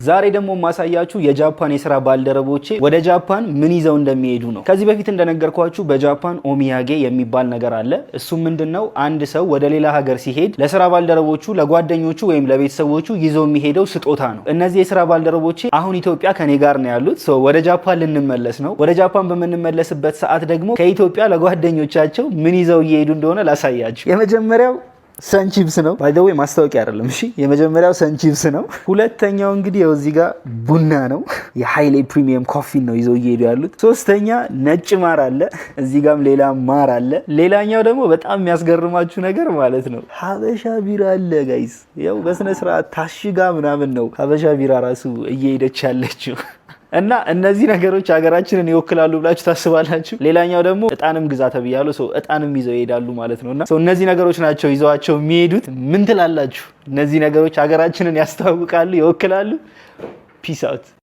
ዛሬ ደግሞ ማሳያችሁ የጃፓን የሥራ ባልደረቦቼ ወደ ጃፓን ምን ይዘው እንደሚሄዱ ነው። ከዚህ በፊት እንደነገርኳችሁ በጃፓን ኦሚያጌ የሚባል ነገር አለ። እሱ ምንድነው? አንድ ሰው ወደ ሌላ ሀገር ሲሄድ ለሥራ ባልደረቦቹ፣ ለጓደኞቹ ወይም ለቤተሰቦቹ ይዘው የሚሄደው ስጦታ ነው። እነዚህ የሥራ ባልደረቦቼ አሁን ኢትዮጵያ ከኔ ጋር ነው ያሉት። ወደ ጃፓን ልንመለስ ነው። ወደ ጃፓን በምንመለስበት ሰዓት ደግሞ ከኢትዮጵያ ለጓደኞቻቸው ምን ይዘው እየሄዱ እንደሆነ ላሳያችሁ። የመጀመሪያው ሰንቺፕስ ነው። ባይ ዘ ዌይ ማስታወቂያ አይደለም። እሺ የመጀመሪያው ሰንቺፕስ ነው። ሁለተኛው እንግዲህ እዚህ ጋር ቡና ነው። የሃይሌ ፕሪሚየም ኮፊ ነው ይዘው እየሄዱ ያሉት። ሶስተኛ ነጭ ማር አለ። እዚህ ጋርም ሌላ ማር አለ። ሌላኛው ደግሞ በጣም የሚያስገርማችሁ ነገር ማለት ነው ሀበሻ ቢራ አለ ጋይስ። ያው በስነ ስርዓት ታሽጋ ምናምን ነው ሀበሻ ቢራ ራሱ እየሄደች ያለችው። እና እነዚህ ነገሮች ሀገራችንን ይወክላሉ ብላችሁ ታስባላችሁ? ሌላኛው ደግሞ እጣንም ግዛ ተብያለሁ። እጣንም ይዘው ይሄዳሉ ማለት ነውና እነዚህ ነገሮች ናቸው ይዘዋቸው የሚሄዱት። ምን ትላላችሁ? እነዚህ ነገሮች ሀገራችንን ያስተዋውቃሉ፣ ይወክላሉ? ፒስ አውት